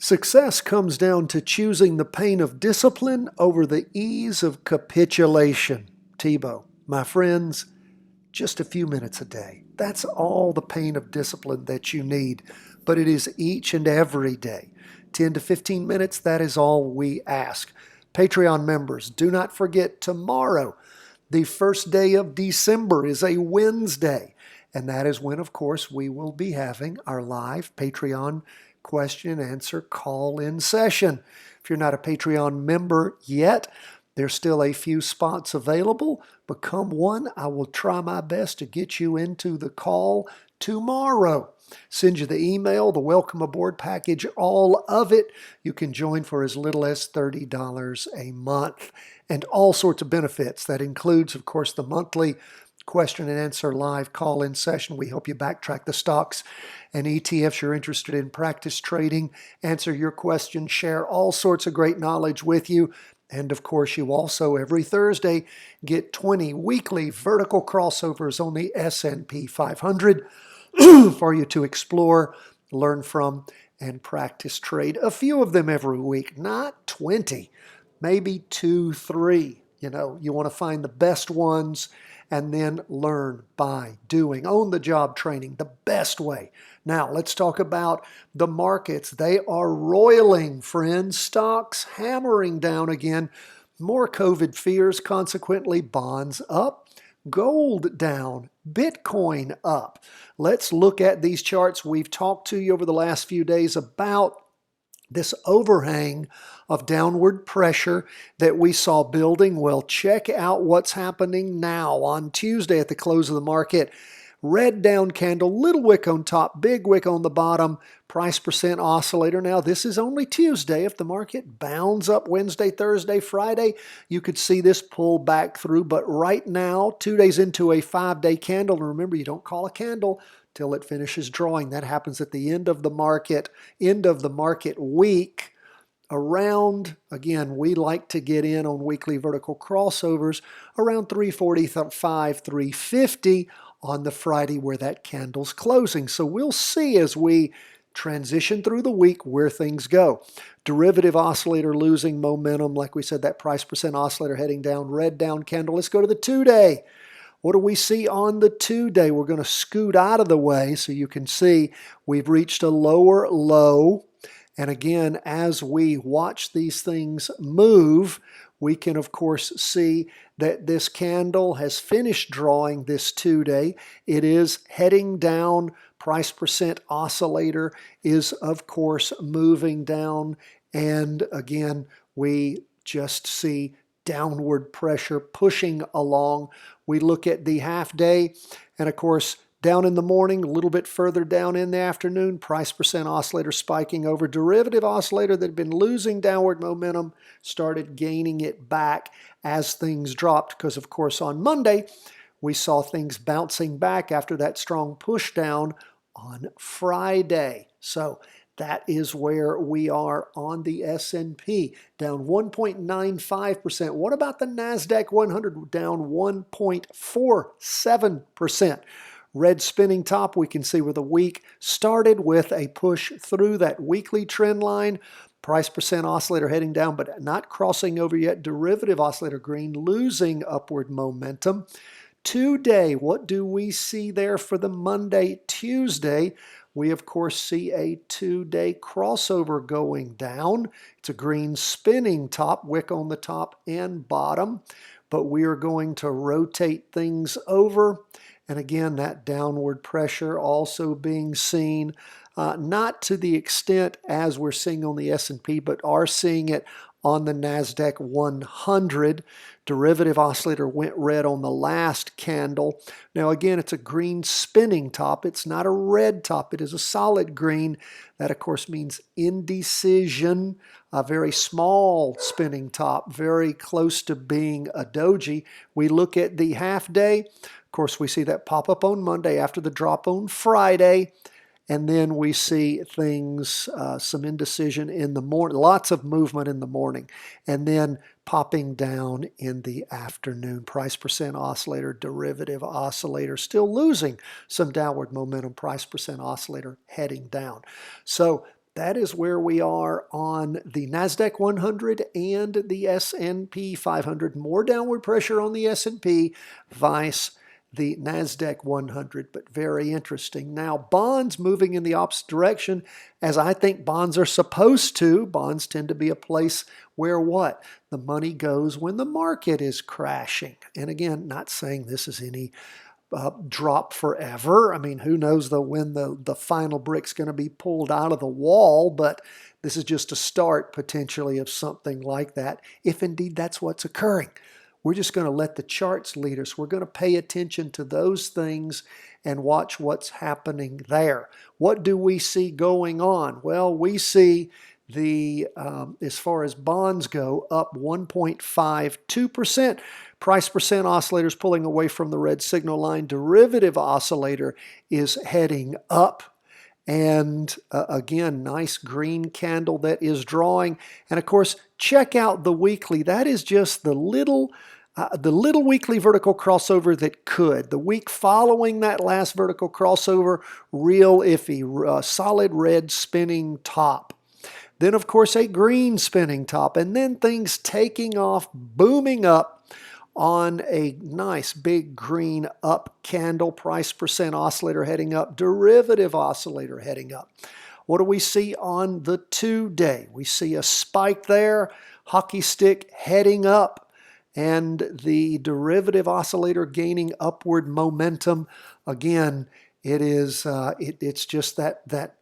Success comes down to choosing the pain of discipline over the ease of capitulation. Tebow, my friends, just a few minutes a day. That's all the pain of discipline that you need, but it is each and every day. 10 to 15 minutes, that is all we ask. Patreon members, do not forget tomorrow, the first day of December, is a Wednesday. And that is when, of course, we will be having our live Patreon question and answer call-in session. If you're not a Patreon member yet, there's still a few spots available. Become one. I will try my best to get you into the call tomorrow. Send you the email, the welcome aboard package, all of it. You can join for as little as $30 a month and all sorts of benefits. That includes, of course, the monthly question and answer live call-in session. We help you backtrack the stocks and ETFs you're interested in, practice trading, answer your questions, share all sorts of great knowledge with you. And of course, you also every Thursday get 20 weekly vertical crossovers on the S&P 500 for you to explore, learn from, and practice trade. A few of them every week, not 20, maybe 2, 3. You want to find the best ones and then learn by doing. On-the-job training, the best way. Now, let's talk about the markets. They are roiling, friends. Stocks hammering down again. More COVID fears, consequently, bonds up. Gold down. Bitcoin up. Let's look at these charts. We've talked to you over the last few days about this overhang of downward pressure that we saw building. Well, check out what's happening now. On Tuesday at the close of the market, red down candle, little wick on top, big wick on the bottom, price percent oscillator. Now, this is only Tuesday. If the market bounds up Wednesday, Thursday, Friday, you could see this pull back through. But right now, 2 days into a 5-day candle, and remember, you don't call a candle till it finishes drawing. That happens at the end of the market week. Around, again, we like to get in on weekly vertical crossovers around 345, 350 on the Friday where that candle's closing. So we'll see as we transition through the week where things go. Derivative oscillator losing momentum. Like we said, that price percent oscillator heading down, red down candle. Let's go to the 2-day. What do we see on the 2-day? We're going to scoot out of the way so you can see we've reached a lower low. And again, as we watch these things move, we can, of course, see that this candle has finished drawing this 2-day. It is heading down. Price percent oscillator is, of course, moving down. And again, we just see downward pressure pushing along. We look at the half day, and of course, down in the morning, a little bit further down in the afternoon, price percent oscillator spiking over. Derivative oscillator that had been losing downward momentum started gaining it back as things dropped because, of course, on Monday, we saw things bouncing back after that strong push down on Friday. So that is where we are on the S&P, down 1.95%. What about the NASDAQ 100, down 1.47%? Red spinning top, we can see where the week started with a push through that weekly trend line. Price percent oscillator heading down, but not crossing over yet. Derivative oscillator green losing upward momentum. 2-day, what do we see there for the Monday, Tuesday? We, of course, see a 2-day crossover going down. It's a green spinning top, wick on the top and bottom, but we are going to rotate things over. And again, that downward pressure also being seen, not to the extent as we're seeing on the S&P, but are seeing it on the NASDAQ 100. Derivative oscillator went red on the last candle. Now again, it's a green spinning top. It's not a red top. It is a solid green. That, of course, means indecision. A very small spinning top, very close to being a doji. We look at the half day. Of course, we see that pop up on Monday after the drop on Friday. And then we see things, some indecision in the morning, lots of movement in the morning, and then popping down in the afternoon. Price percent oscillator, derivative oscillator, still losing some downward momentum. Price percent oscillator heading down. So that is where we are on the NASDAQ 100 and the S&P 500. More downward pressure on the S&P, vice the NASDAQ 100, but very interesting. Now, bonds moving in the opposite direction, as I think bonds are supposed to. Bonds tend to be a place where what? The money goes when the market is crashing. And again, not saying this is any drop forever. I mean, who knows when the final brick's going to be pulled out of the wall, but this is just a start potentially of something like that, if indeed that's what's occurring. We're just going to let the charts lead us. We're going to pay attention to those things and watch what's happening there. What do we see going on? Well, we see the, as far as bonds go, up 1.52%. Price percent oscillators pulling away from the red signal line. Derivative oscillator is heading up. And again, nice green candle that is drawing. And of course, check out the weekly. That is just the little weekly vertical crossover that could. The week following that last vertical crossover, real iffy, solid red spinning top. Then, of course, a green spinning top. And then things taking off, booming up on a nice big green up candle. Price percent oscillator heading up. Derivative oscillator heading up. What do we see on the 2-day? We see a spike there. Hockey stick heading up. And the derivative oscillator gaining upward momentum. Again, it is it's just that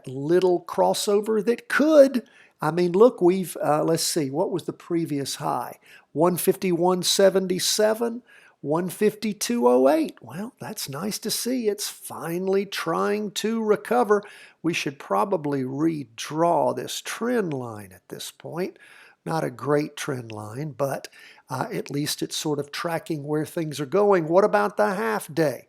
little crossover that could. I mean, look, we've let's see, what was the previous high? 151.77, 152.08. Well, that's nice to see. It's finally trying to recover. We should probably redraw this trend line at this point. Not a great trend line, but at least it's sort of tracking where things are going. What about the half day?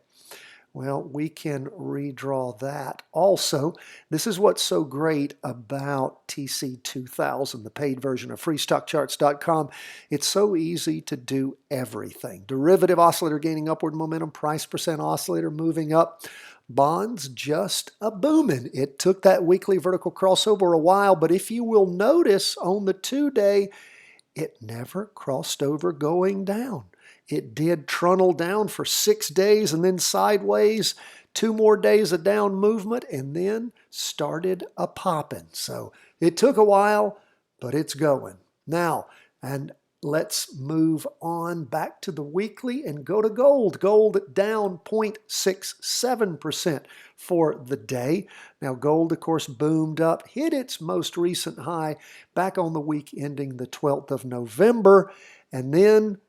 Well, we can redraw that also. This is what's so great about TC2000, the paid version of freestockcharts.com. It's so easy to do everything. Derivative oscillator gaining upward momentum, price percent oscillator moving up. Bonds just a booming. It took that weekly vertical crossover a while, but if you will notice on the 2-day, it never crossed over going down. It did trundle down for 6 days and then sideways, 2 more days of down movement, and then started a popping. So it took a while, but it's going. Now, and let's move on back to the weekly and go to gold. Gold down 0.67% for the day. Now, gold, of course, boomed up, hit its most recent high back on the week ending the 12th of November. And then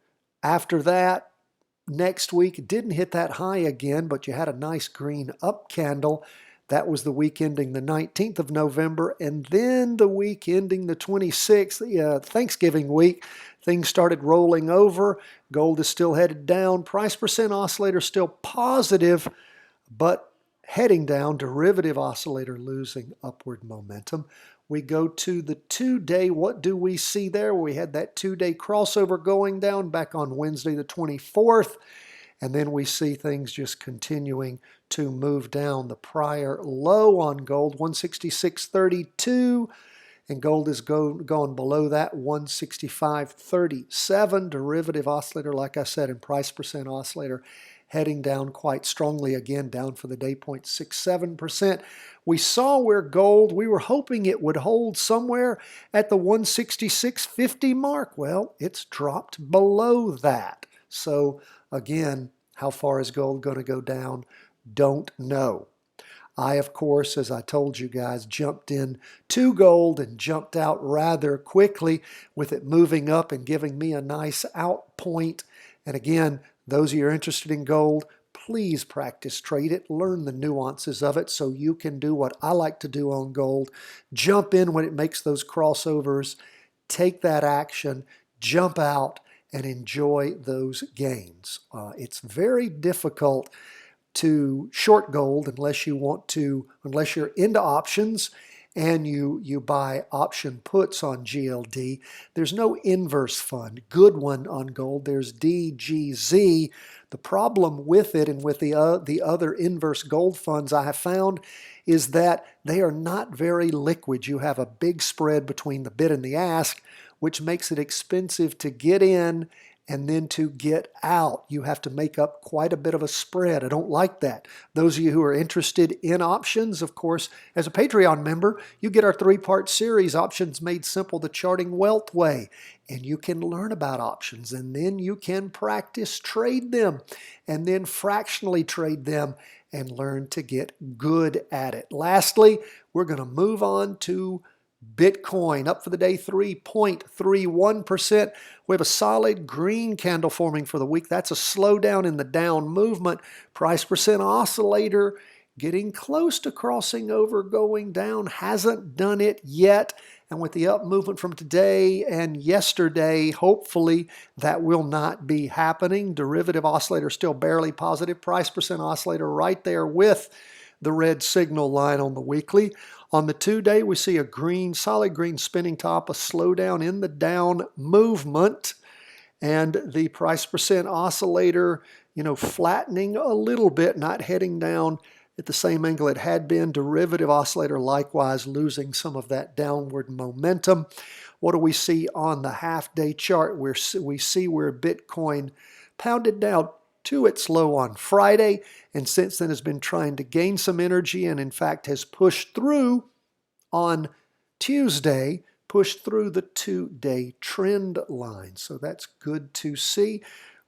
after that, next week, didn't hit that high again, but you had a nice green up candle. That was the week ending the 19th of November. And then the week ending the 26th, Thanksgiving week, things started rolling over. Gold is still headed down. Price percent oscillator still positive, but heading down. Derivative oscillator losing upward momentum. We go to the 2-day. What do we see there? We had that 2-day crossover going down back on Wednesday the 24th. And then we see things just continuing to move down. The prior low on gold, 166.32. And gold is gone below that, 165.37. Derivative oscillator, like I said, and price percent oscillator heading down quite strongly. Again, down for the day, 0.67%. We saw where gold, we were hoping it would hold somewhere at the 166.50 mark. Well, it's dropped below that. So again, how far is gold going to go down? Don't know. I, of course, as I told you guys, jumped in to gold and jumped out rather quickly with it moving up and giving me a nice out point. And again, those of you who are interested in gold, please practice trade it. Learn the nuances of it so you can do what I like to do on gold. Jump in when it makes those crossovers. Take that action. Jump out and enjoy those gains. It's very difficult to short gold unless you're into options and you buy option puts on GLD, there's no inverse fund. Good one on gold. There's DGZ. The problem with it and with the other inverse gold funds I have found is that they are not very liquid. You have a big spread between the bid and the ask, which makes it expensive to get in and then to get out. You have to make up quite a bit of a spread. I don't like that. Those of you who are interested in options, of course, as a Patreon member, you get our 3-part series, Options Made Simple, the Charting Wealth Way. And you can learn about options, and then you can practice trade them, and then fractionally trade them, and learn to get good at it. Lastly, we're going to move on to Bitcoin, up for the day 3.31%. We have a solid green candle forming for the week. That's a slowdown in the down movement. Price percent oscillator getting close to crossing over, going down. Hasn't done it yet. And with the up movement from today and yesterday, hopefully that will not be happening. Derivative oscillator still barely positive. Price percent oscillator right there with the red signal line on the weekly. On the 2-day, we see a green, solid green spinning top, a slowdown in the down movement, and the price percent oscillator, flattening a little bit, not heading down at the same angle it had been. Derivative oscillator likewise losing some of that downward momentum. What do we see on the half-day chart? We see where Bitcoin pounded down to its low on Friday, and since then has been trying to gain some energy, and in fact has pushed through on Tuesday, pushed through the 2-day trend line. So that's good to see.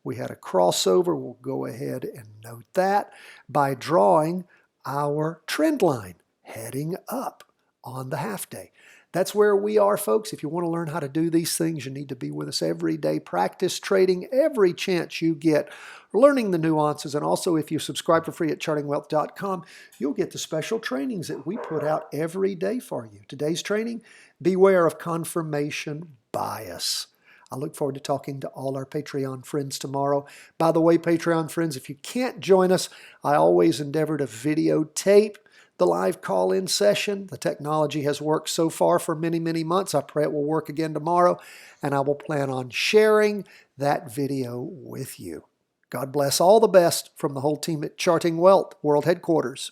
We had a crossover. We'll go ahead and note that by drawing our trend line heading up on the half day. That's where we are, folks. If you want to learn how to do these things, you need to be with us every day. Practice trading every chance you get, learning the nuances. And also, if you subscribe for free at chartingwealth.com, you'll get the special trainings that we put out every day for you. Today's training, beware of confirmation bias. I look forward to talking to all our Patreon friends tomorrow. By the way, Patreon friends, if you can't join us, I always endeavor to videotape the live call-in session. The technology has worked so far for many, many months. I pray it will work again tomorrow, and I will plan on sharing that video with you. God bless. All the best from the whole team at Charting Wealth World Headquarters.